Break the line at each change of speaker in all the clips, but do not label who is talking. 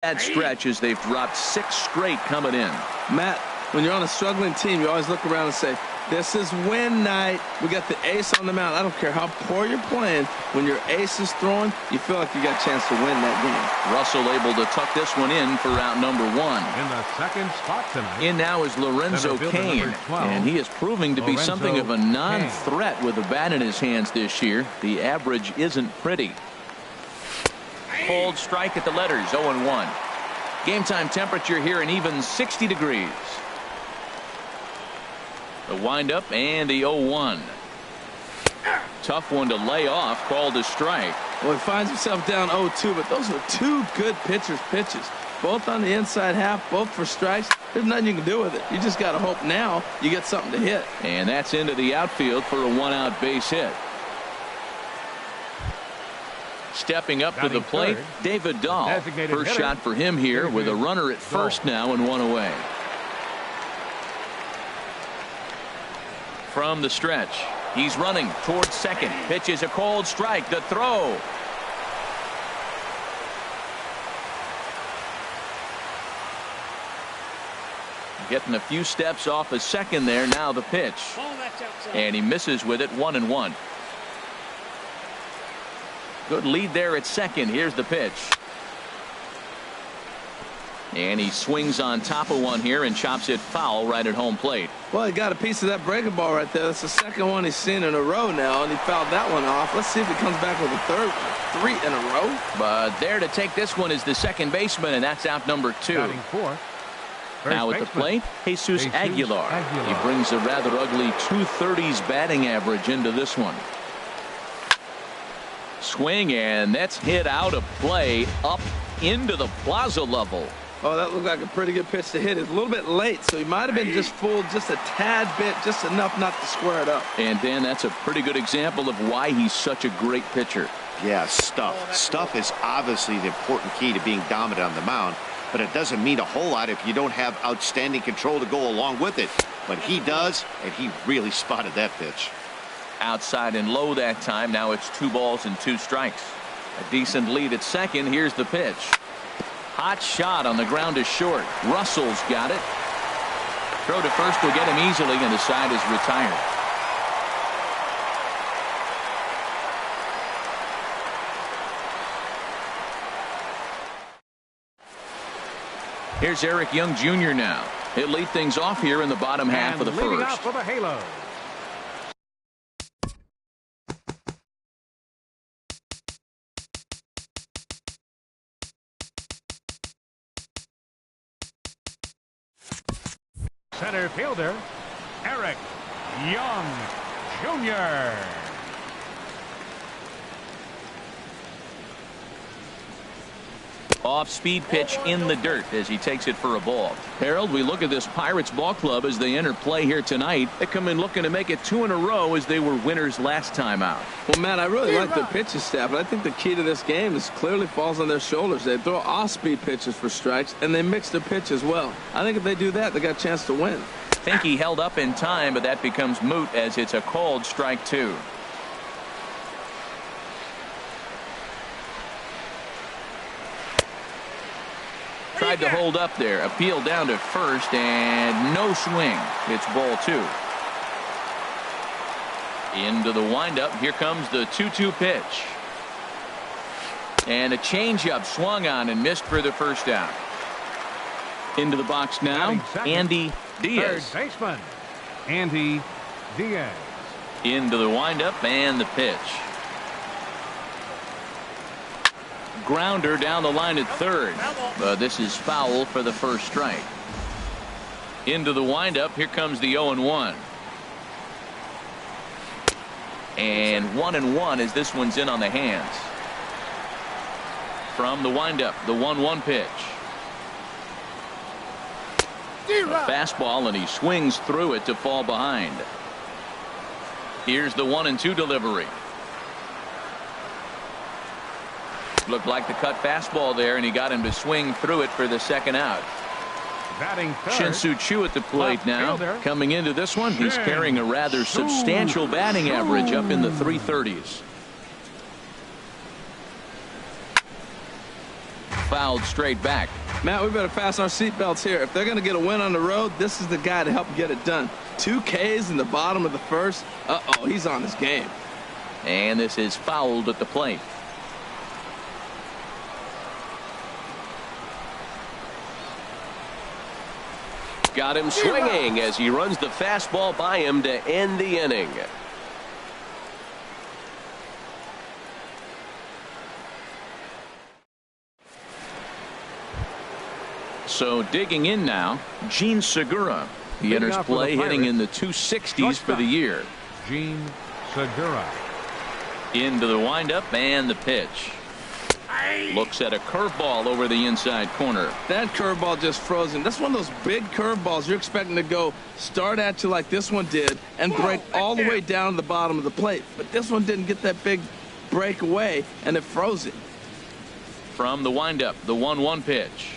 That stretch as they've dropped 6 straight coming in.
Matt, when you're on a struggling team, you always look around and say, this is win night. We got the ace on the mound. I don't care how poor you're playing. When your ace is throwing, you feel like you got a chance to win that game.
Russell able to tuck this one in for out number 1.
In the second spot tonight.
In now is Lorenzo Cain, and he is proving to be something of a non-threat with the bat in his hands this year. The average isn't pretty. Cold strike at the letters, 0-1. Game time temperature here an even 60 degrees. The windup and the 0-1. Tough one to lay off, called a strike.
Well, he finds himself down 0-2, but those are 2 good pitchers' pitches. Both on the inside half, both for strikes. There's nothing you can do with it. You just got to hope now you get something to hit.
And that's into the outfield for a 1-out base hit. Stepping up to the plate, David Dahl. First shot for him here with a runner at first now and 1 away. From the stretch, he's running towards second. Pitches a cold strike. The throw. Getting a few steps off a second there. Now the pitch. And he misses with it, 1-1. Good lead there at second. Here's the pitch. And he swings on top of one here and chops it foul right at home plate.
Well, he got a piece of that breaking ball right there. That's the second one he's seen in a row now, and he fouled that one off. Let's see if he comes back with a third one. 3 in a row.
But there to take this one is the second baseman, and that's out number 2. Now at the plate, Jesus Aguilar. He brings a rather ugly 230s batting average into this one. Swing, and that's hit out of play up into the plaza level.
Oh, that looked like a pretty good pitch to hit. It's a little bit late, so he might have been just fooled just a tad bit, just enough not to square it up.
And Dan, that's a pretty good example of why he's such a great pitcher.
Yeah, stuff. Stuff is obviously the important key to being dominant on the mound, but it doesn't mean a whole lot if you don't have outstanding control to go along with it. But he does, and he really spotted that pitch.
Outside and low that time. Now it's 2 balls and 2 strikes. A decent lead at second. Here's the pitch. Hot shot on the ground is short. Russell's got it. Throw to first will get him easily, and the side is retired. Here's Eric Young Jr. now. He'll lead things off here in the bottom half of the first.
Off for the halo. Center fielder, Eric Young Jr.
Off-speed pitch in the dirt as he takes it for a ball. Harold, we look at this Pirates ball club as they enter play here tonight. They come in looking to make it 2 in a row as they were winners last time out.
Well, Matt, I really like their pitching staff, but I think the key to this game is clearly falls on their shoulders. They throw off-speed pitches for strikes, and they mix their pitch as well. I think if they do that, they got a chance to win.
I think he held up in time, but that becomes moot as it's a called strike 2. Tried to hold up there. Appeal down to first, and no swing. It's ball 2. Into the windup. Here comes the 2-2 pitch. And a changeup swung on and missed for the first out. Into the box now, Andy Diaz.
Third baseman, Andy Diaz.
Into the windup and the pitch. Grounder down the line at third. This is foul for the first strike. Into the windup. Here comes the 0-1. And 1-1 as this one's in on the hands. From the windup, the 1-1 pitch. A fastball, and he swings through it to fall behind. Here's the 1-2 delivery. Looked like the cut fastball there, and he got him to swing through it for the second out. Shin-Soo Choo at the plate now. Coming into this one, he's carrying a rather substantial batting average up in the 330s. fouled straight back.
Matt, we better fasten our seatbelts here. If they're going to get a win on the road, this is the guy to help get it done. 2 Ks in the bottom of the first. Uh-oh, he's on his game.
And this is fouled at the plate.
Got him swinging as he runs the fastball by him to end the inning.
So digging in now, Gene Segura. He enters play hitting in the 260s for the year.
Gene Segura.
Into the windup and the pitch. Looks at a curveball over the inside corner.
That curveball just frozen. That's one of those big curveballs you're expecting to go start at you like this one did and break all the way down to the bottom of the plate. But this one didn't get that big break away, and it froze it.
From the windup, the 1-1 pitch.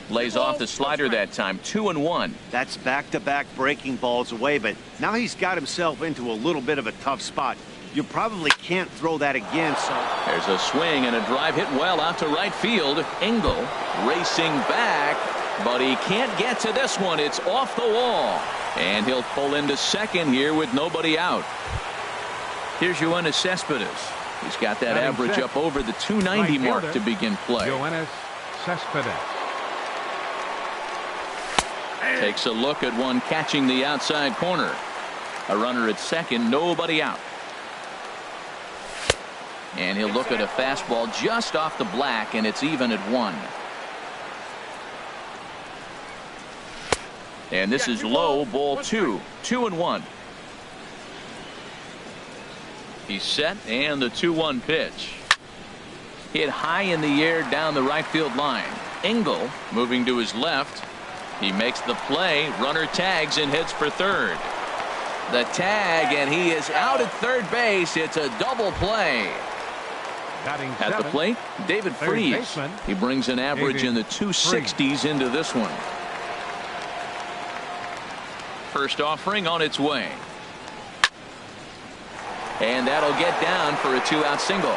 Lays off the slider that time. 2-1.
That's back-to-back breaking balls away, but now he's got himself into a little bit of a tough spot. You probably can't throw that again, so
There's a swing and a drive hit well out to right field. Engel racing back, but he can't get to this one. It's off the wall, and he'll pull into second here with nobody out. Here's Yoenis Cespedes. He's got that average up over the 290 mark to begin play.
Yoenis Cespedes.
Takes a look at one catching the outside corner. A runner at second, nobody out. And he'll look at a fastball just off the black, and it's even at 1. And this is low, ball 2. 2-1. He's set, and the 2-1 pitch. Hit high in the air down the right field line. Engel moving to his left. He makes the play. Runner tags and heads for third. The tag, and he is out at third base. It's a double play. At the plate, David Freese. He brings an average in the 260s into this one. First offering on its way. And that'll get down for a 2-out single.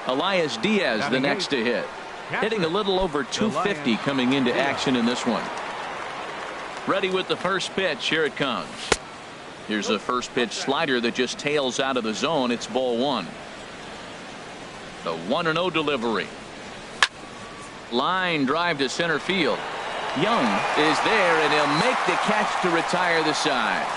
Elias Diaz the next to hit. Hitting a little over 250 coming into action in this one. Ready with the first pitch. Here it comes. Here's a first pitch slider that just tails out of the zone. It's ball 1. The 1-0 delivery. Line drive to center field. Young is there, and he'll make the catch to retire the side.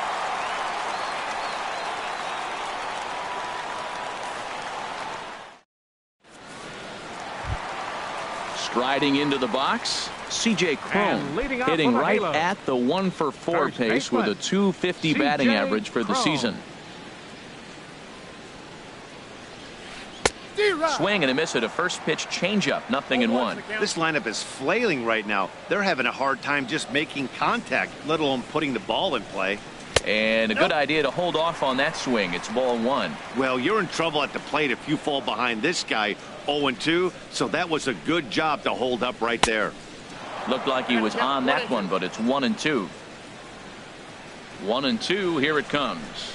Striding into the box, C.J. Cron hitting right at the 1-for-4 pace with a 250 batting average for the season. Swing and a miss at a first pitch changeup. 0-1.
This lineup is flailing right now. They're having a hard time just making contact, let alone putting the ball in play.
And a good idea to hold off on that swing. It's ball 1.
Well, you're in trouble at the plate if you fall behind this guy 0-2, so that was a good job to hold up right there.
Looked like he was on that one, but it's 1-2. 1-2. Here it comes.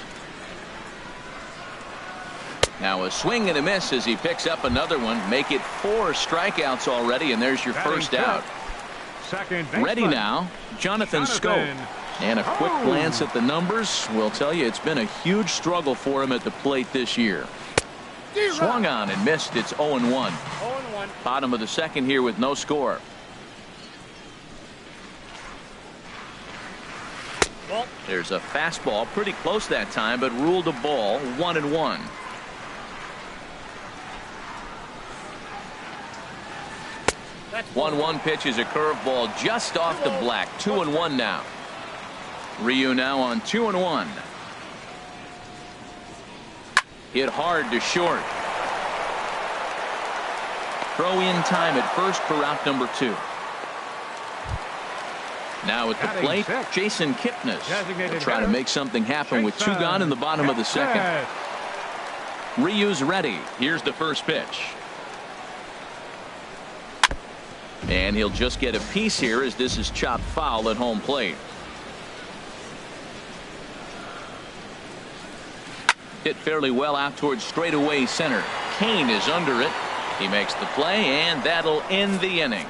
Now a swing and a miss as he picks up another one. Make it 4 strikeouts already, and there's your first out. Ready now, Jonathan Schoop. And a quick glance at the numbers will tell you it's been a huge struggle for him at the plate this year. Swung on and missed. It's 0-1. Bottom of the second here with no score. There's a fastball pretty close that time, but ruled a ball. 1-1. That 1-1 pitch is a curveball just off the black. 2-1 now. Ryu now on 2-1. Hit hard to short. Throw in time at first for out number 2. Now at the plate, Jason Kipnis will try to make something happen with 2 gone in the bottom of the second. Ryu's ready. Here's the first pitch. And he'll just get a piece here as this is chopped foul at home plate. Hit fairly well out towards straightaway center. Kane is under it. He makes the play, and that'll end the inning.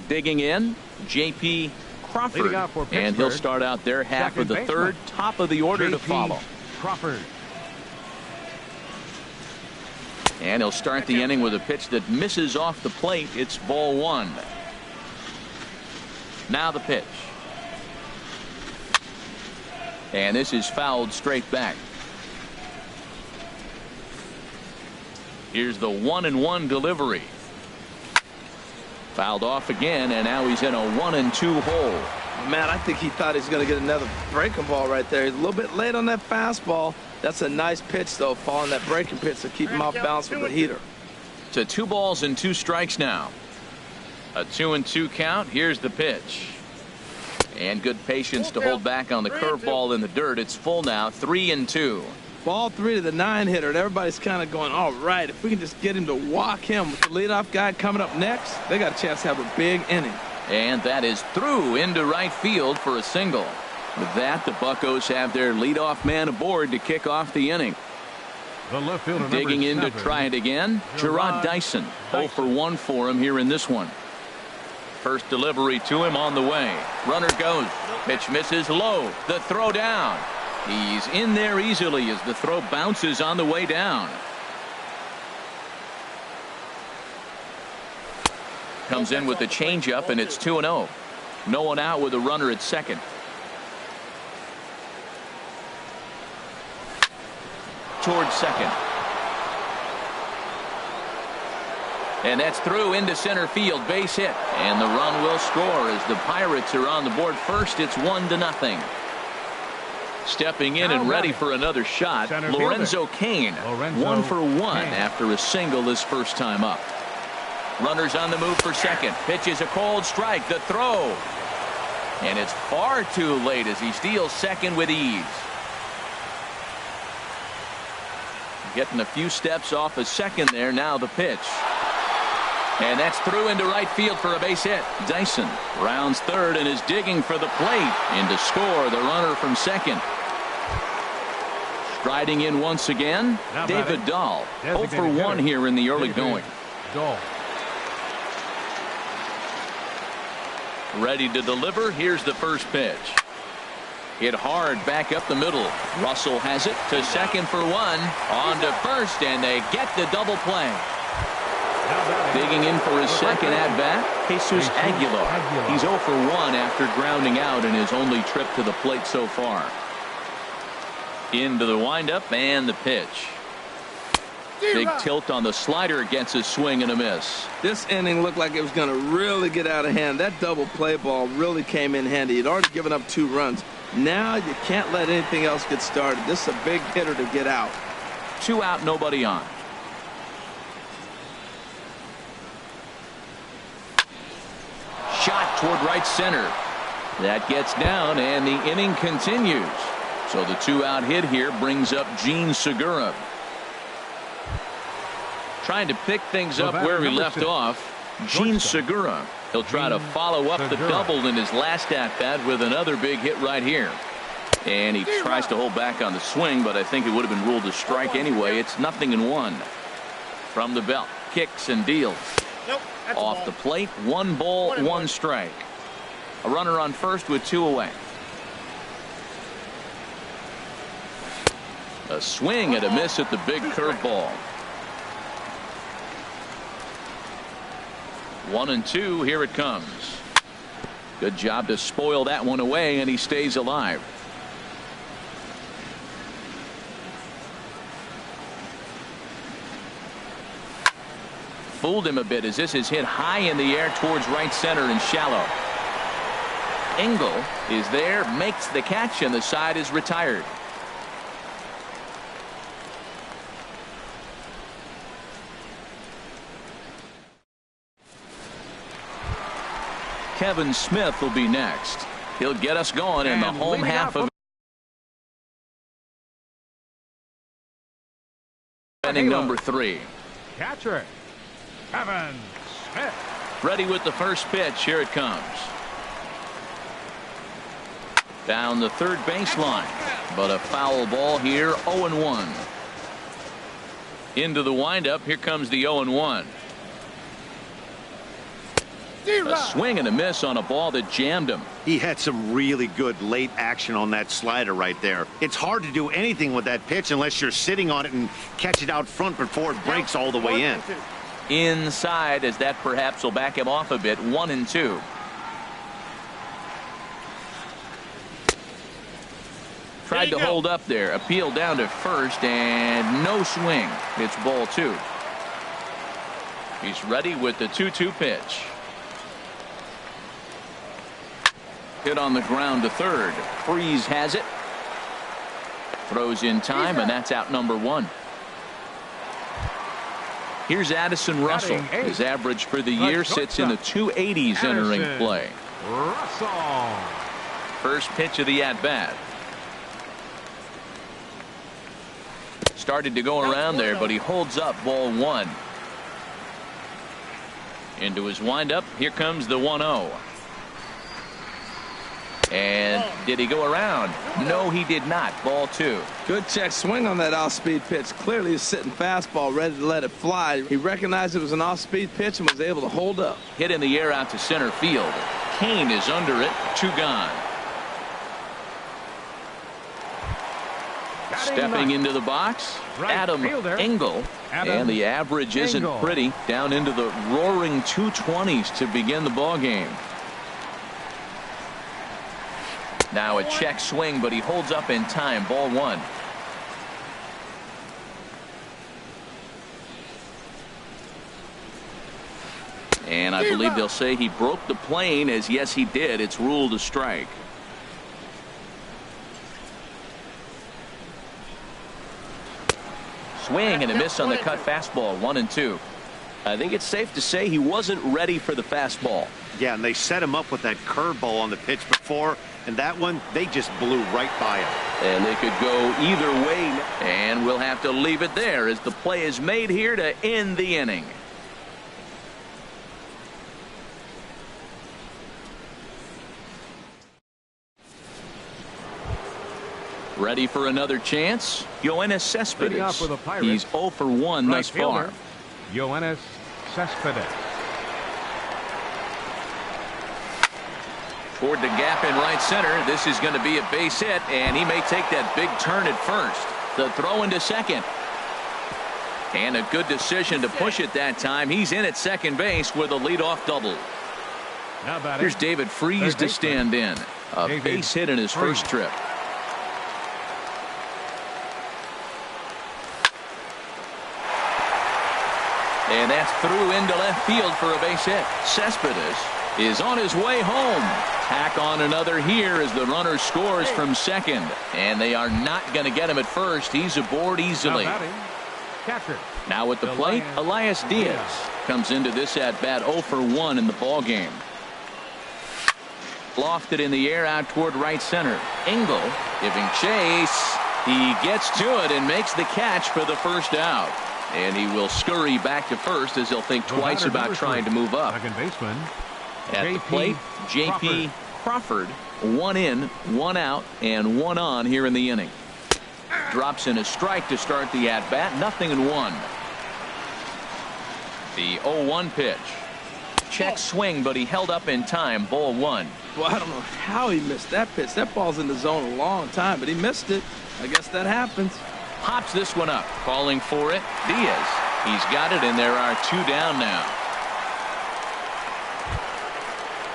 Digging in, J.P. Crawford, and he'll start out their half of the third, top of the order to follow.
Crawford.
And he'll start the inning with a pitch that misses off the plate. It's ball one. Now the pitch. And this is fouled straight back. Here's the 1-1 delivery. Fouled off again, and now he's in a 1-2 hole.
Man, I think he thought he's going to get another breaking ball right there. He's a little bit late on that fastball. That's a nice pitch, though, following that breaking pitch to keep him off balance with the heater.
To 2 balls and 2 strikes now. A 2-2 count. Here's the pitch. And good patience to hold back on the curveball in the dirt. It's full now, 3-2.
Ball 3 to the 9-hitter, and everybody's kind of going, all right, if we can just get him to walk him with the leadoff guy coming up next, they got a chance to have a big inning.
And that is through into right field for a single. With that, the Buccos have their leadoff man aboard to kick off the inning.
The left fielder,
Digging in to
#7,
try it again, Gerard Dyson. 0 for 1 for him here in this one. First delivery to him on the way. Runner goes. Pitch misses low. The throw down. He's in there easily as the throw bounces on the way down. Comes in with the changeup, and it's 2-0. No one out with a runner at second. Towards second. And that's through into center field. Base hit. And the run will score as the Pirates are on the board first. It's 1-0. Stepping in and ready for another shot, Lorenzo Cain. 1 for 1 after a single his first time up. Runners on the move for second. Pitches a cold strike. The throw. And it's far too late as he steals second with ease. Getting a few steps off a second there. Now the pitch. And that's through into right field for a base hit. Dyson rounds third and is digging for the plate. And to score the runner from second. Striding in once again, David Dahl. 0 for 1 here in the early going. Ready to deliver. Here's the first pitch. Hit hard back up the middle. Russell has it to second for 1. On to first, and they get the double play. Digging in for his second at-bat, Jesus Aguilar. He's 0 for 1 after grounding out in his only trip to the plate so far. Into the windup and the pitch. Big tilt on the slider, gets a swing and a miss.
This inning looked like it was going to really get out of hand. That double play ball really came in handy. He'd already given up 2 runs. Now you can't let anything else get started. This is a big hitter to get out.
2 out, nobody on. Shot toward right center. That gets down, and the inning continues. So the 2-out hit here brings up Gene Segura. Trying to pick things up where he left off. Gene Segura. He'll try to follow up the double in his last at-bat with another big hit right here. And he tries to hold back on the swing, but I think it would have been ruled a strike anyway. It's 0-1. From the belt. Kicks and deals. Off the plate. 1 ball, 1 strike. A runner on first with 2 away. A swing and a miss at the big curveball. 1-2. Here it comes. Good job to spoil that one away, and he stays alive. Fooled him a bit as this is hit high in the air towards right center and shallow. Engel is there, makes the catch, and the side is retired. Kevin Smith will be next. He'll get us going in the home half of inning number 3.
Catcher Kevin
Ready with the first pitch. Here it comes. Down the third baseline, but a foul ball here. 0-1. Into the windup. Here comes the 0-1. A swing and a miss on a ball that jammed him.
He had some really good late action on that slider right there. It's hard to do anything with that pitch unless you're sitting on it and catch it out front before it breaks all the way in.
Inside, as that perhaps will back him off a bit. 1-2. Tried to hold up there. Appeal down to first, and no swing. It's ball 2. He's ready with the 2-2 pitch. Hit on the ground to third. Freeze has it. Throws in time, and that's out number 1. Here's Addison Russell. His average for the year sits in the 280s entering play.
Russell.
First pitch of the at-bat. Started to go around there, but he holds up. Ball 1. Into his windup. Here comes the 1-0. And did he go around? No, he did not. Ball 2.
Good check swing on that off-speed pitch. Clearly he's sitting fastball, ready to let it fly. He recognized it was an off-speed pitch and was able to hold up.
Hit in the air out to center field. Kane is under it. 2 gone. Stepping into the box, Adam Engel. And the average isn't pretty. Down into the roaring 220s to begin the ball game. Now a check swing, but he holds up in time. Ball 1. And I believe they'll say he broke the plane, as yes he did. It's ruled a strike. Swing and a miss on the cut fastball. 1-2.
I think it's safe to say he wasn't ready for the fastball.
Yeah, and they set him up with that curveball on the pitch before, and that one, they just blew right by him.
And they could go either way. And we'll have to leave it there as the play is made here to end the inning. Ready for another chance? Yoenis Cespedes. He's 0 for 1 thus far.
Yoenis Cespedes.
Toward the gap in right center. This is going to be a base hit, and he may take that big turn at first. The throw into second. And a good decision to push it that time. He's in at second base with a leadoff double. Here's David Freese to stand in. A base hit in his first trip. And that's through into left field for a base hit. Cespedes is on his way home. Tack on another here as the runner scores from second. And they are not going to get him at first. He's aboard easily. Now at the plate, Elias Diaz comes into this at-bat 0 for 1 in the ballgame. Lofted in the air out toward right center. Engel giving chase. He gets to it and makes the catch for the first out. And he will scurry back to first as he'll think twice about trying to move up.
Second baseman.
At the plate, J.P. Crawford. 1 in, 1 out, and 1 on here in the inning. Drops in a strike to start the at-bat. 0-1. The 0-1 pitch. Check swing, but he held up in time. Ball 1.
Well, I don't know how he missed that pitch. That ball's in the zone a long time, but he missed it. I guess that happens.
Pops this one up. Calling for it. Diaz. He's got it, and there are 2 down now.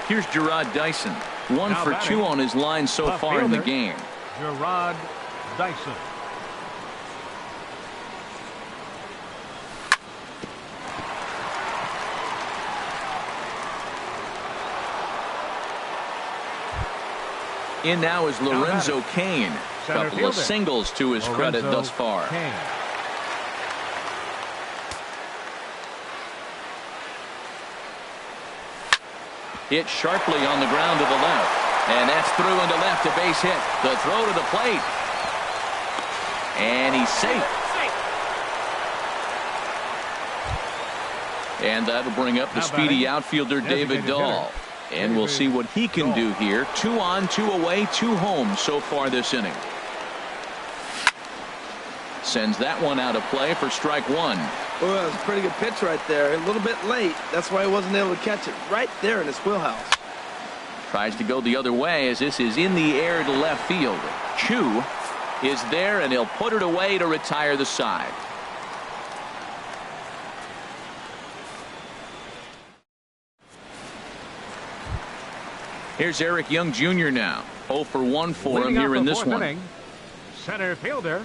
Here's Gerard Dyson. 1 for 2 on his line so far in the game.
Gerard Dyson.
In now is Lorenzo Cain. Couple of singles to his credit thus far. Hit sharply on the ground to the left. And that's through into left, a base hit. The throw to the plate. And he's safe. And that'll bring up the speedy outfielder David Dahl. And we'll see what he can do here. 2 on, 2 away, 2 home so far this inning. Sends that one out of play for strike 1.
Well, that was a pretty good pitch right there. A little bit late. That's why he wasn't able to catch it right there in his wheelhouse.
Tries to go the other way as this is in the air to left field. Chu is there, and he'll put it away to retire the side. Here's Eric Young Jr. now. 0 for 1 for him here in this one.
Inning, center fielder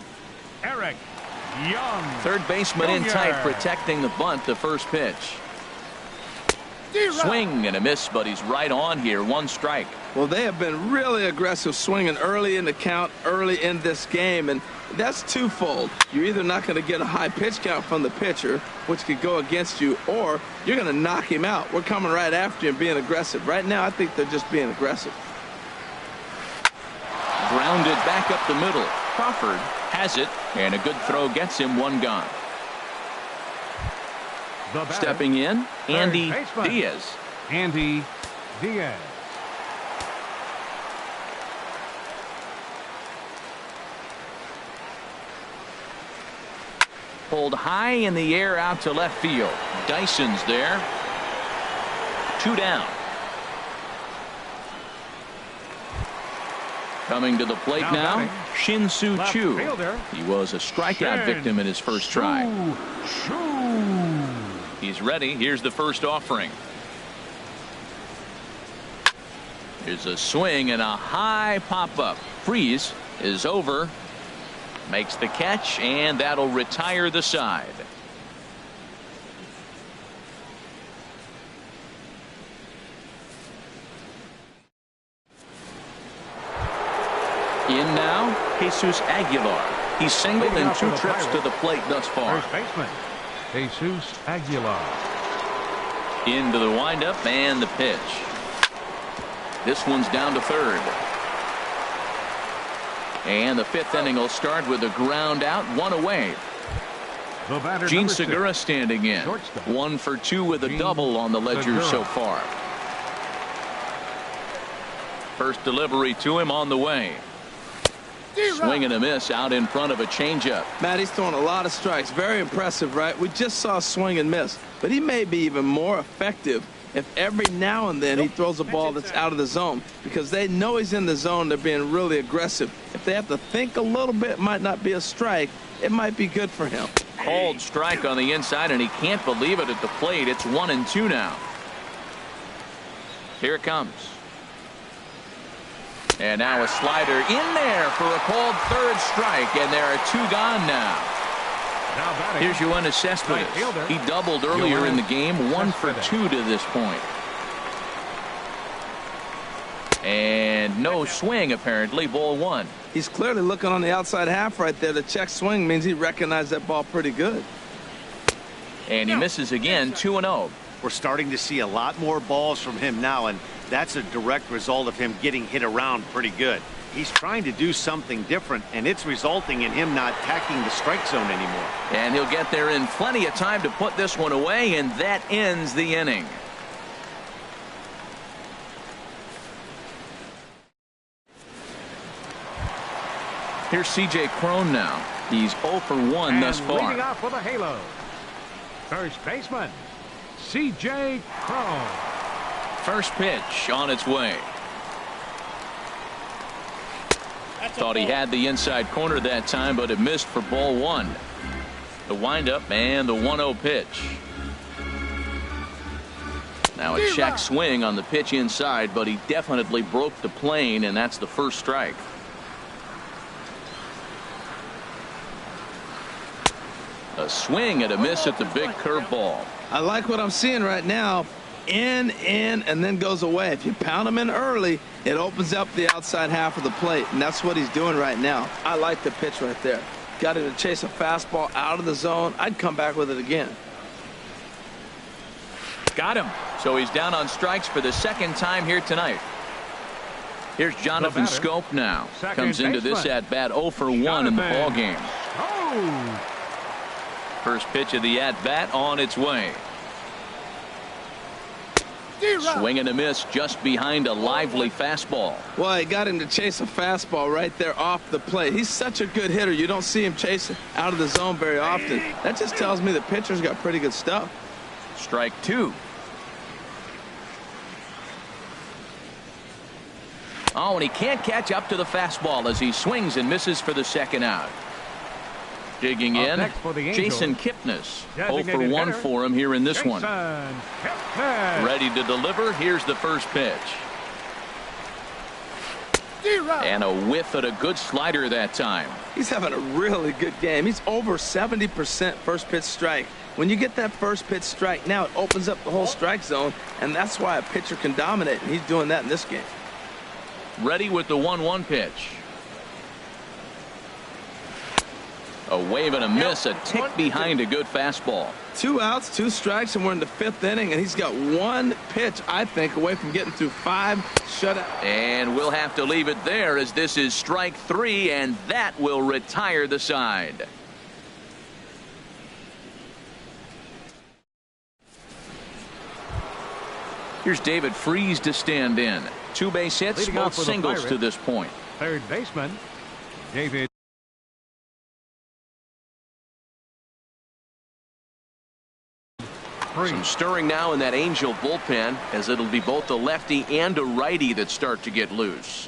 Eric Young.
Third baseman in tight, protecting the bunt. The first pitch. Swing and a miss, but he's right on here. 1 strike.
Well, they have been really aggressive swinging early in the count, early in this game, and that's twofold. You're either not going to get a high pitch count from the pitcher, which could go against you, or you're going to knock him out. We're coming right after you and being aggressive. Right now, I think they're just being aggressive.
Grounded back up the middle. Crawford has it, and a good throw gets him 1 gone. Stepping in, Andy Diaz.
Andy Diaz.
Pulled high in the air out to left field. Dyson's there. 2 down. Coming to the plate now, Shin-Soo Choo. He was a strikeout victim in his first try. He's ready. Here's the first offering. Here's a swing and a high pop-up. Freeze is over. Makes the catch, and that'll retire the side. In now, Jesus Aguilar. He's singled in 2 trips to the plate thus far.
First baseman Jesus Aguilar.
Into the windup and the pitch. This one's down to third. And the 5th inning will start with a ground out, 1 away. Gene Segura standing in. 1 for 2 with a double on the ledger so far. First delivery to him on the way. Swing and a miss out in front of a changeup.
Matt, he's throwing a lot of strikes. Very impressive, right? We just saw swing and miss. But he may be even more effective if every now and then he throws a ball that's out of the zone, because they know he's in the zone. They're being really aggressive. If they have to think a little bit, it might not be a strike. It might be good for him.
Called strike on the inside, and he can't believe it at the plate. It's 1-2 now. Here it comes. And now a slider in there for a called 3rd strike, and there are 2 gone now. Here's Yoenis Cespedes. He doubled earlier in the game. 1 for 2 to this point. And no swing, apparently. Ball 1.
He's clearly looking on the outside half right there. The check swing means he recognized that ball pretty good.
And he misses again. 2-0.
We're starting to see a lot more balls from him now, and that's a direct result of him getting hit around pretty good. He's trying to do something different, and it's resulting in him not attacking the strike zone anymore.
And he'll get there in plenty of time to put this one away, and that ends the inning. Here's C.J. Cron now. He's 0 for 1 thus far.
Leading off with a halo. First baseman C.J. Cron.
First pitch on its way. Thought he had the inside corner that time, but it missed for ball 1. The windup and the 1-0 pitch. Now a check swing on the pitch inside, but he definitely broke the plane, and that's the first strike. A swing and a miss at the big curveball.
I like what I'm seeing right now. In, and then goes away. If you pound him in early, it opens up the outside half of the plate, and that's what he's doing right now. I like the pitch right there. Got him to chase a fastball out of the zone. I'd come back with it again.
Got him. So he's down on strikes for the 2nd time here tonight. Here's Jonathan Scope now. Comes into this at-bat 0 for 1 in the ball game.
Oh.
First pitch of the at-bat on its way. Swing and a miss just behind a lively fastball.
Well, he got him to chase a fastball right there off the plate. He's such a good hitter. You don't see him chasing out of the zone very often. That just tells me the pitcher's got pretty good stuff.
Strike two. Oh, and he can't catch up to the fastball as he swings and misses for the second out. Digging in, Jason Kipnis. 0 for 1 for him here in this one. Ready to deliver. Here's the first pitch. And a whiff at a good slider that time.
He's having a really good game. He's over 70% first pitch strike. When you get that first pitch strike, now it opens up the whole strike zone, and that's why a pitcher can dominate, and he's doing that in this game.
Ready with the 1-1 pitch. A wave and a miss, a tick behind a good fastball.
2 outs, 2 strikes, and we're in the 5th inning, and he's got 1 pitch, I think, away from getting through 5 shutouts.
And we'll have to leave it there as this is strike 3, and that will retire the side. Here's David Freese to stand in. 2 base hits, both singles to this point.
Third baseman, David.
Some stirring now in that Angel bullpen, as it'll be both a lefty and a righty that start to get loose.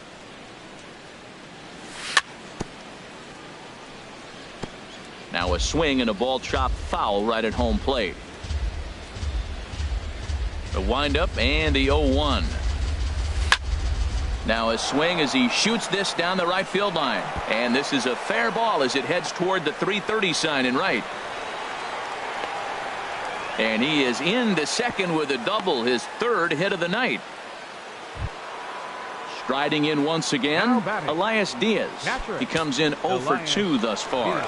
Now a swing and a ball chopped foul right at home plate. The windup and the 0-1. Now a swing as he shoots this down the right field line. And this is a fair ball as it heads toward the 330 sign in right. And he is into second with a double, his 3rd hit of the night. Striding in once again, Elias Diaz. He comes in 0 for 2 thus far.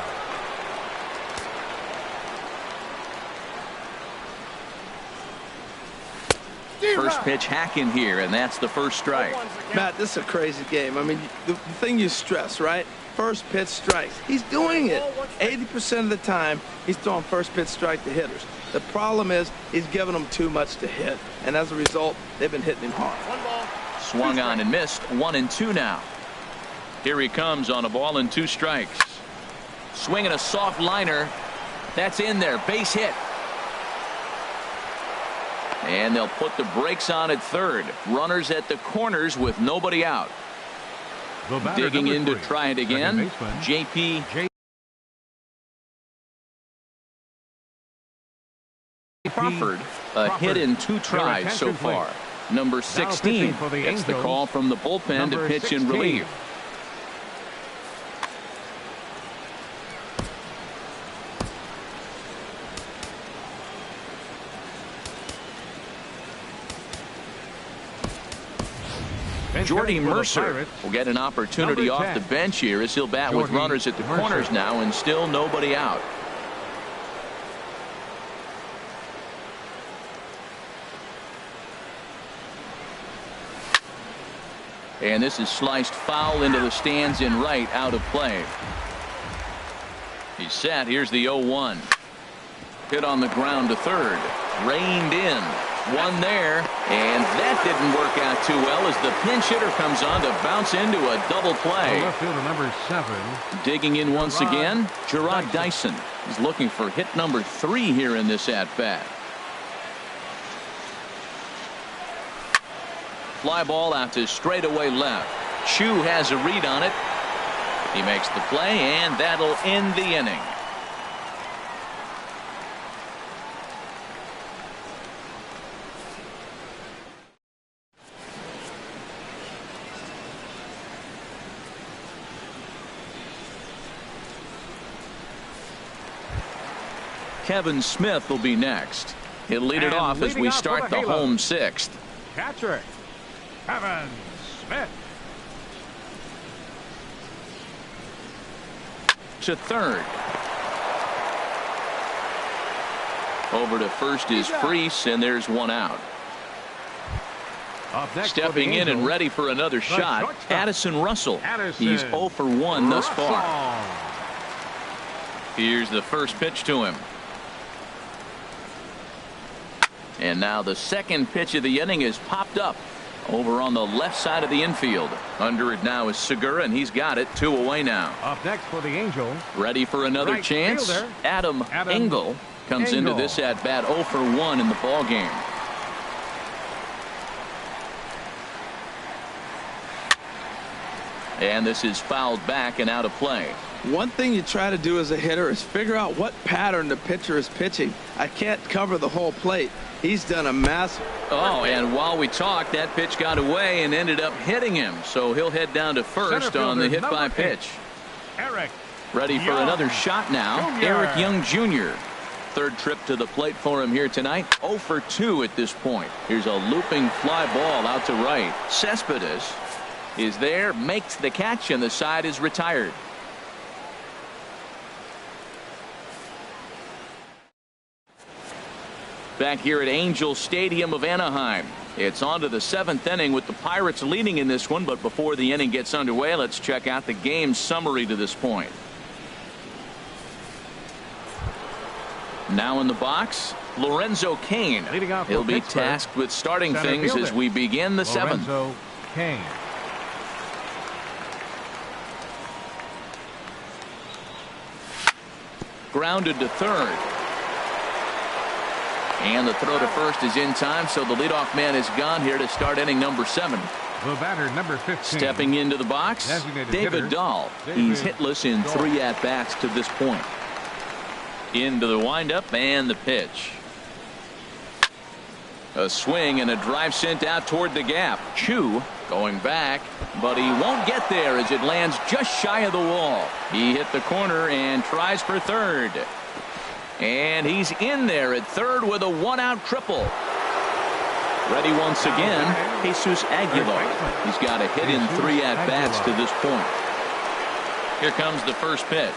First pitch hacking here, and that's the first strike.
Matt, this is a crazy game. I mean, the thing you stress, right? First pitch strikes. He's doing it. 80% of the time, he's throwing first pitch strike to hitters. The problem is he's giving them too much to hit, and as a result, they've been hitting him hard.
Swung on and missed. 1-2 now. Here he comes on a ball and 2 strikes. Swinging a soft liner. That's in there. Base hit. And they'll put the brakes on at 3rd. Runners at the corners with nobody out. Digging in to try it again. JP. Crawford, a hit in 2 tries so far. Number 16 gets the call from the bullpen to pitch in relief. Jordy Mercer will get an opportunity off the bench here as he'll bat with runners at the corners now and still nobody out. And this is sliced foul into the stands in right, out of play. He's set. Here's the 0-1. Hit on the ground to 3rd. Reined in. One there, and that didn't work out too well as the pinch hitter comes on to bounce into a double play.
Left fielder number 7.
Digging in once again, Gerard Dyson. He's looking for hit number 3 here in this at-bat. Fly ball out to straightaway left. Chu has a read on it. He makes the play, and that'll end the inning. Kevin Smith will be next. He'll lead it off as we start the home 6th.
Catcher, Kevin Smith.
To 3rd. Over to 1st is Freese, and there's 1 out. Stepping in and ready for another shot, Addison Russell. He's 0 for 1 thus far. Here's the first pitch to him. And now the second pitch of the inning is popped up over on the left side of the infield. Under it now is Segura, and he's got it. 2 away now.
Up next for the Angels.
Ready for another
Right
chance.
fielder,
Adam Engel comes into this at bat 0 for 1 in the ball game. And this is fouled back and out of play.
One thing you try to do as a hitter is figure out what pattern the pitcher is pitching. I can't cover the whole plate. He's done a massive.
Oh, and while we talked, that pitch got away and ended up hitting him. So he'll head down to first on the hit by pitch.
Eric.
Ready for another shot now.
Jr.
Eric Young Jr. Third trip to the plate for him here tonight. 0 for 2 at this point. Here's a looping fly ball out to right. Cespedes is there, makes the catch, and the side is retired. Back here at Angel Stadium of Anaheim. It's on to the 7th inning with the Pirates leading in this one, but before the inning gets underway, let's check out the game summary to this point. Now in the box, Lorenzo Cain. He'll be tasked with starting things as we begin the 7th.
Lorenzo Cain.
Grounded to third. And the throw to first is in time, so the leadoff man is gone here to start inning number 7.
The batter, number 15.
Stepping into the box, David Dahl. He's hitless in 3 at-bats to this point. Into the windup and the pitch. A swing and a drive sent out toward the gap. Chu going back, but he won't get there as it lands just shy of the wall. He hit the corner and tries for third. And he's in there at third with a 1-out triple. Ready once again, Jesus Aguilar. He's got a hit in 3 at-bats to this point. Here comes the first pitch.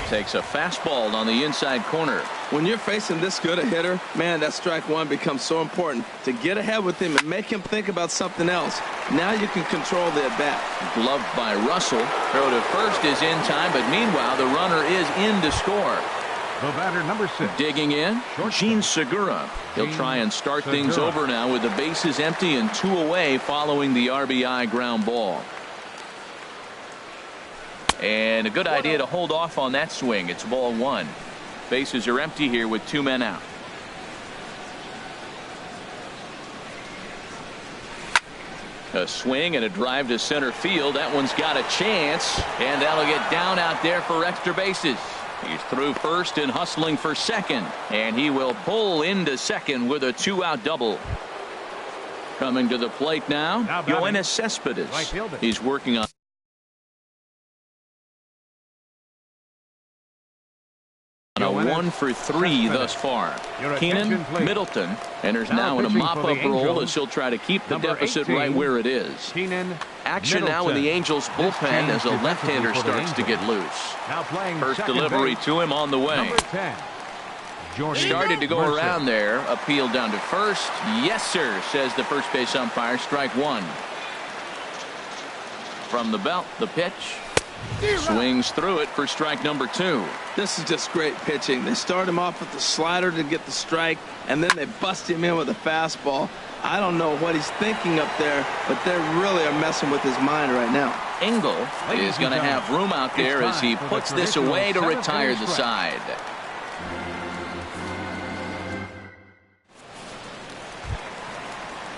Takes a fastball on the inside corner.
When you're facing this good a hitter, man, that strike one becomes so important to get ahead with him and make him think about something else. Now you can control the at-bat.
Gloved by Russell. Throw to first is in time, but meanwhile the runner is in to score.
The batter, number 6.
Digging in, Gene Segura. He'll try and start things over now with the bases empty and 2 away following the RBI ground ball. And a good idea to hold off on that swing. It's ball 1. Bases are empty here with 2 men out. A swing and a drive to center field. That one's got a chance, and that'll get down out there for extra bases. He's through first and hustling for second, and he will pull into second with a 2-out double. Coming to the plate now, Yoenis Cespedes. He's working on a 1 for 3 thus far. Keenan Middleton enters now in a mop-up role as he'll try to keep the deficit right where it is. Action now in the Angels bullpen as a left-hander starts to get loose. First delivery to him on the way. Started to go around there. Appeal down to first. Yes, sir, says the first base umpire. Strike 1. From the belt, the pitch. Swings through it for strike number 2.
This is just great pitching. They start him off with the slider to get the strike, and then they bust him in with a fastball. I don't know what he's thinking up there, but they really are messing with his mind right now.
Engel is going to have room out there as he puts this away to retire the side.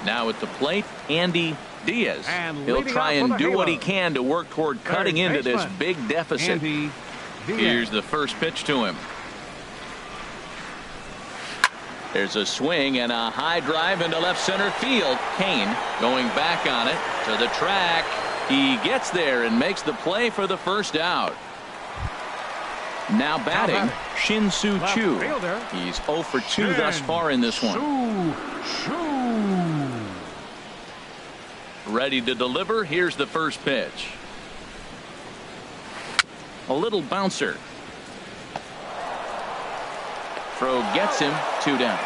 Now at the plate, Andy Diaz. He'll try and do what he can to work toward cutting into this big deficit. Here's the first pitch to him. There's a swing and a high drive into left center field. Cain going back on it to the track. He gets there and makes the play for the first out. Now batting, Shin-Soo Choo. He's 0 for 2 thus far in this one. Ready to deliver. Here's the first pitch. A little bouncer. Throw gets him. 2 down.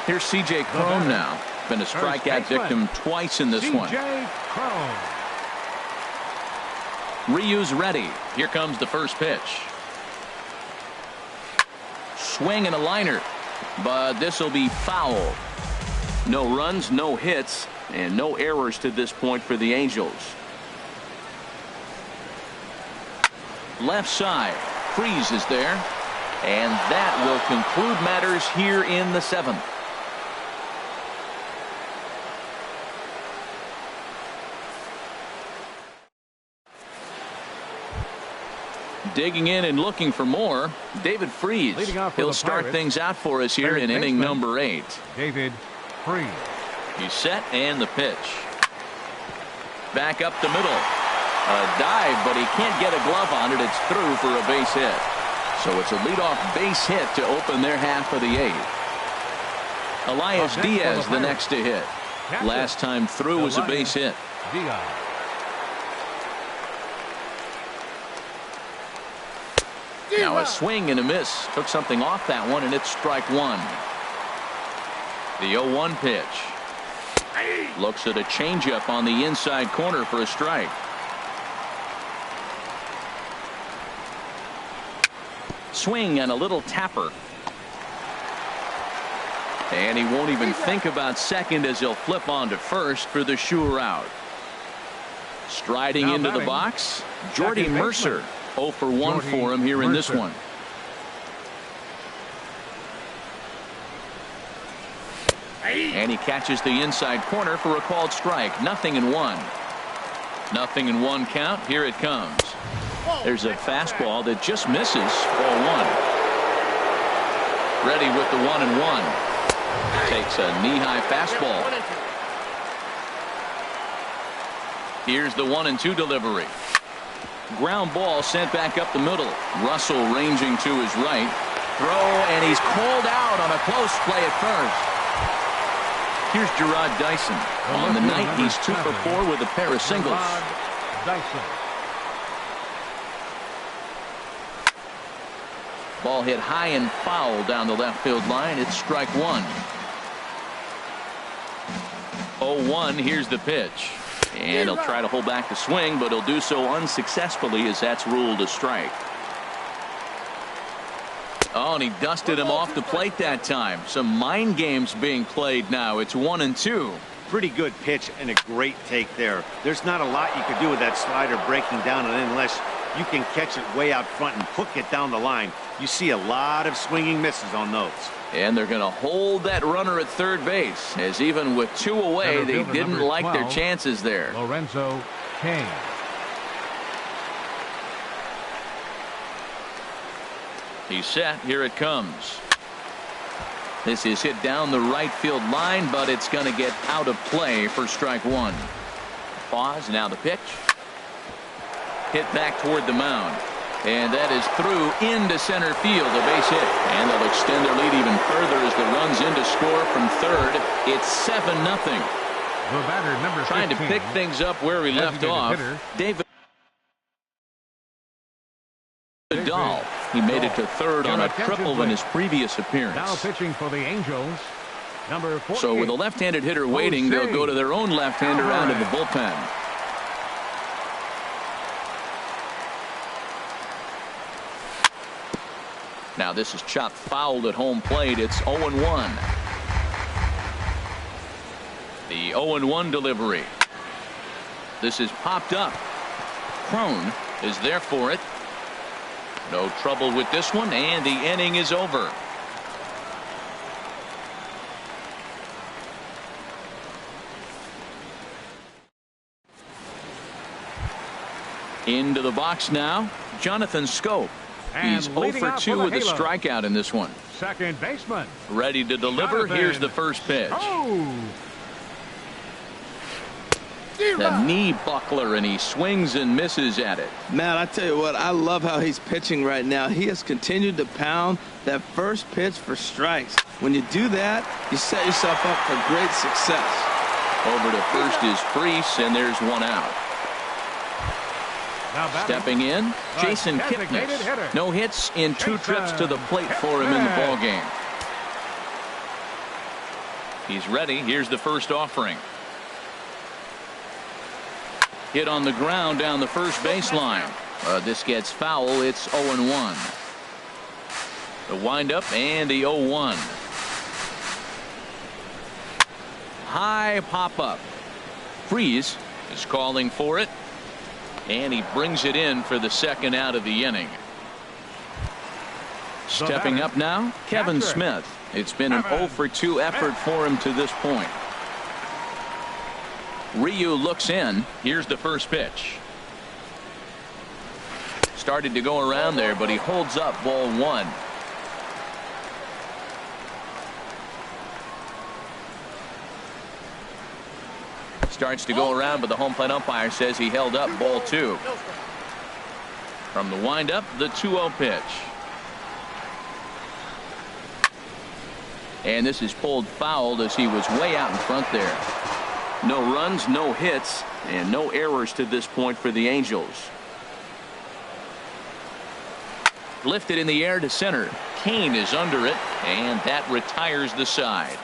Here's C.J. Cron now. Been a strikeout victim twice in this one. Ryu's ready. Here comes the first pitch. swing and a liner, but this will be foul. No runs, no hits, and no errors to this point for the Angels. Left side, Freeze is there, and that will conclude matters here in the 7th. Digging in and looking for more, David Freeze. He'll start things out for us here in inning number 8.
David Freeze.
He's set and the pitch. Back up the middle. A dive, but he can't get a glove on it. It's through for a base hit. So it's a leadoff base hit to open their half of the 8th. Elias Diaz the next to hit. Last time through was a base hit.
Diaz.
Now a swing and a miss. Took something off that one, and it's strike 1. The 0-1 pitch. Looks at a changeup on the inside corner for a strike. Swing and a little tapper. And he won't even think about second as he'll flip on to first for the sure out. Striding into the box, Jordy Mercer. 0 for 1 for him here in this one. And he catches the inside corner for a called strike. 0-1. 0-1 count. Here it comes. There's a fastball that just misses. Ball 1. Ready with the 1-1. Takes a knee-high fastball. Here's the 1-2 delivery. Ground ball sent back up the middle. Russell ranging to his right. Throw, and he's called out on a close play at first. Here's Gerard Dyson. On the night, he's 2 for 4 with a pair of singles. Ball hit high and foul down the left field line. It's strike 1. 0-1. Here's the pitch. And he'll try to hold back the swing, but he'll do so unsuccessfully as that's ruled a strike. Oh, and he dusted him off the plate that time. Some mind games being played now. It's 1-2.
Pretty good pitch and a great take there. There's not a lot you could do with that slider breaking down, and unless you can catch it way out front and hook it down the line, you see a lot of swinging misses on those.
And they're going to hold that runner at third base, as even with 2 away, they didn't like their chances there.
Lorenzo Cain.
He's set. Here it comes. This is hit down the right field line, but it's going to get out of play for strike 1. Pause. Now the pitch. Hit back toward the mound. And that is through into center field, a base hit. And they'll extend their lead even further as the run's in to score from third. It's 7-0.
The batter, number 15,
trying to pick things up where he left off. David Dahl. He made it to third on a triple in his previous appearance.
Now pitching for the Angels, number 48.
So with a left-handed hitter waiting, they'll go to their own left-hander out of the bullpen. Now this is chopped foul at home plate. It's 0-1. The 0-1 delivery. This is popped up. Crone is there for it. No trouble with this one, and the inning is over. Into the box now, Jonathan Scope. He's 0 for 2 with a strikeout in this one.
Second baseman.
Ready to deliver. Here's the first pitch. The knee buckler, and he swings and misses at it.
Matt, I tell you what, I love how he's pitching right now. He has continued to pound that first pitch for strikes. When you do that, you set yourself up for great success.
Over to first is Freese, and there's one out. Stepping in, Jason Kipnis. No hits in 2 trips to the plate for him in the ballgame. He's ready. Here's the first offering. Hit on the ground down the first baseline. This gets foul. It's 0-1. The windup and the 0-1. High pop up. Freeze is calling for it, and he brings it in for the second out of the inning. Stepping up now, Kevin Smith. It's been an 0-for-2 effort for him to this point. Ryu looks in. Here's the first pitch. Started to go around there, but he holds up ball 1. Starts to go around, but the home plate umpire says he held up ball 2. From the windup, the 2-0 pitch. And this is pulled foul as he was way out in front there. No runs, no hits, and no errors to this point for the Angels. Lifted in the air to center. Kane is under it, and that retires the side.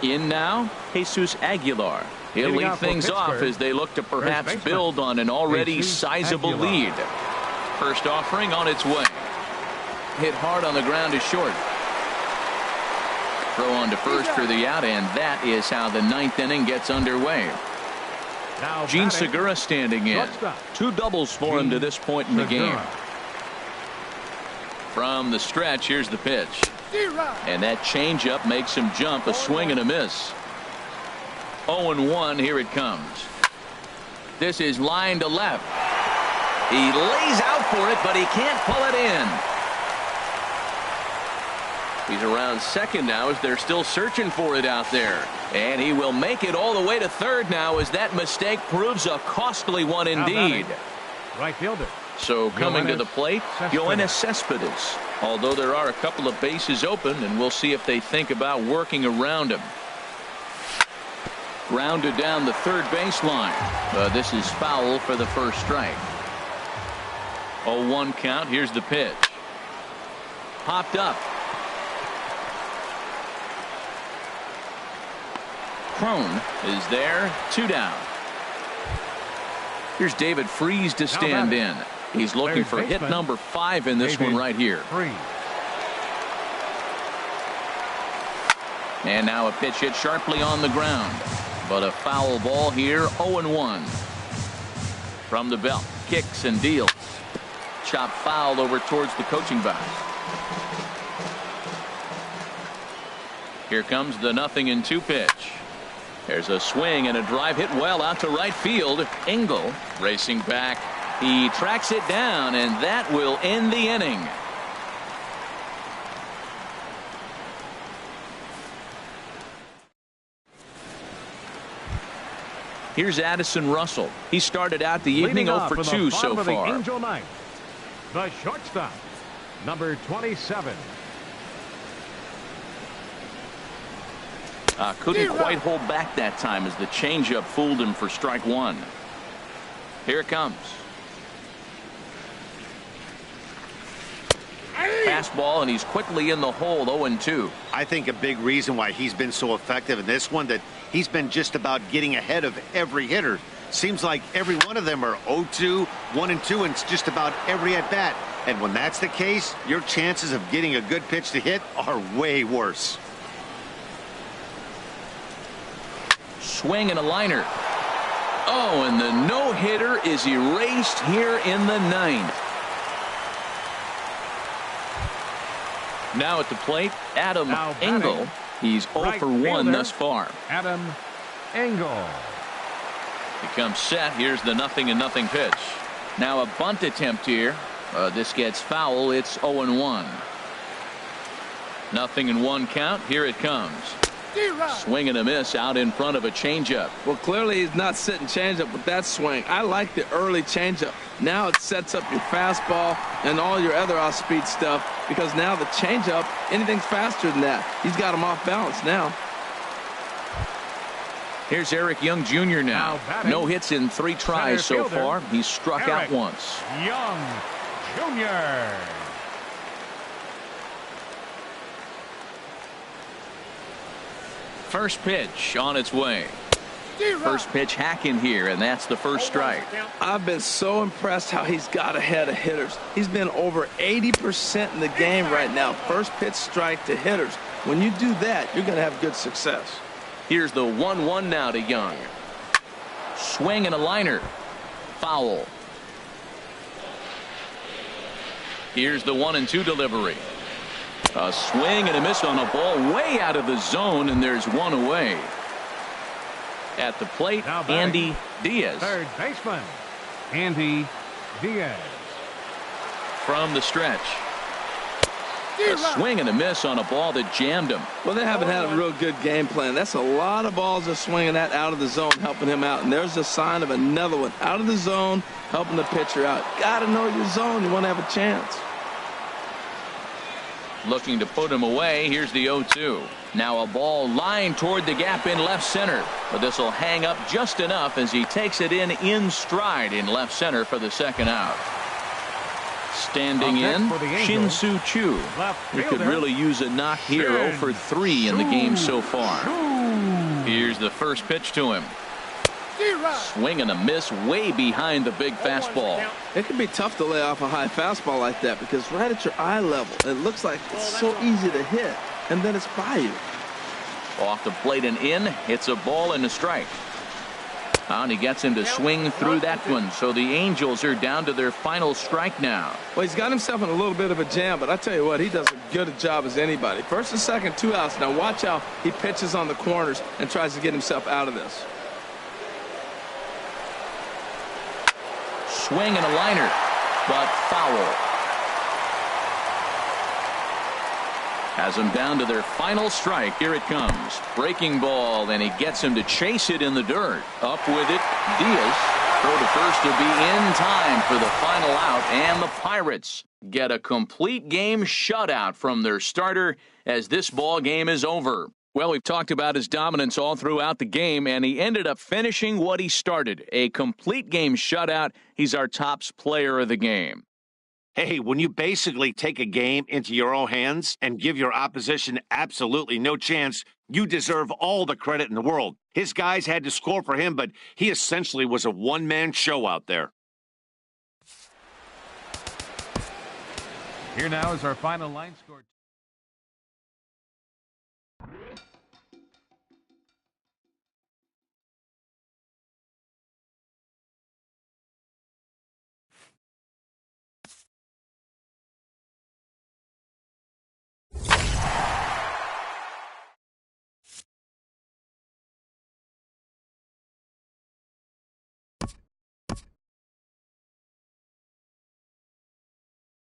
In now, Jesus Aguilar. He'll lead things off as they look to perhaps build on an already sizable lead. First offering on its way. Hit hard on the ground is short. Throw on to first for the out, and that is how the 9th inning gets underway. Gene Segura standing in. 2 doubles for him to this point in the game. From the stretch, here's the pitch. And that changeup makes him jump. A swing and a miss. 0-1. Here it comes. This is line to left. He lays out for it, but he can't pull it in. He's around second now as they're still searching for it out there. And he will make it all the way to third now as that mistake proves a costly one indeed.
Right fielder.
So coming to the plate, Yoenis Cespedes. Although there are a couple of bases open, and we'll see if they think about working around him. Grounded down the third baseline. This is foul for the first strike. 0-1 count. Here's the pitch. Popped up. Crone is there. 2 down. Here's David Freese to stand in. He's looking for hit number 5 in this one right here. And now a pitch hit sharply on the ground. But a foul ball here. 0-1. From the belt. Kicks and deals. Chop foul over towards the coaching box. Here comes the 0-2 pitch. There's a swing and a drive hit well out to right field. Engel racing back. He tracks it down, and that will end the inning. Here's Addison Russell. He started out the evening 0-for-2 so far.
The Angel Knight, the shortstop, number 27.
Couldn't quite hold back that time as the changeup fooled him for strike 1. Here it comes. Fastball, and he's quickly in the hole. 0-2.
I think a big reason why he's been so effective in this one, that he's been just about getting ahead of every hitter. Seems like every one of them are 0-2, 1-2, and it's just about every at bat. And when that's the case, your chances of getting a good pitch to hit are way worse.
Swing and a liner. Oh, and the no-hitter is erased here in the 9th. Now at the plate, Adam Engel. He's 0-for-1 thus far.
Adam Engel.
He comes set. Here's the 0-0 pitch. Now a bunt attempt here. This gets foul. It's 0-1. 0-1 count. Here it comes. Swing and a miss out in front of a changeup.
Well, clearly he's not sitting changeup with that swing. I like the early changeup. Now it sets up your fastball and all your other off-speed stuff, because now the changeup, anything's faster than that. He's got him off balance now.
Here's Eric Young Jr. now. No hits in 3 tries so far. He's struck out once.
Young Jr.
First pitch on its way. First pitch hacking here, and that's the first strike.
I've been so impressed how he's got ahead of hitters. He's been over 80% in the game right now. First pitch strike to hitters. When you do that, you're going to have good success.
Here's the 1-1 now to Young. Swing and a liner. Foul. Here's the 1-2 delivery. A swing and a miss on a ball way out of the zone, and there's one away. At the plate, Andy Diaz.
Third baseman, Andy Diaz.
From the stretch. A swing and a miss on a ball that jammed him.
Well, they haven't had a real good game plan. That's a lot of balls they're swinging at out of the zone, helping him out. And there's a sign of another one out of the zone, helping the pitcher out. Got to know your zone. You want to have a chance.
Looking to put him away. Here's the 0-2. Now a ball lined toward the gap in left center. But this will hang up just enough as he takes it in stride in left center for the second out. Standing in, Shin-Soo Choo. He could really use a knock here. 0 for 3 in the game so far. Here's the first pitch to him. Swing and a miss way behind the big fastball.
It can be tough to lay off a high fastball like that because right at your eye level, it looks like it's so easy to hit, and then it's by you.
Off the plate and in, it's a ball and a strike. And he gets him to swing through that one, so the Angels are down to their final strike now.
Well, he's got himself in a little bit of a jam, but I tell you what, he does as good a job as anybody. First and second, 2 outs. Now watch how he pitches on the corners and tries to get himself out of this.
Swing and a liner, but foul. Has him down to their final strike. Here it comes. Breaking ball, and he gets him to chase it in the dirt. Up with it, Diaz. Throw to first to be in time for the final out, and the Pirates get a complete game shutout from their starter as this ball game is over. Well, we've talked about his dominance all throughout the game, and he ended up finishing what he started. A complete game shutout. He's our top player of the game.
Hey, when you basically take a game into your own hands and give your opposition absolutely no chance, you deserve all the credit in the world. His guys had to score for him, but he essentially was a one-man show out there.
Here now is our final line score.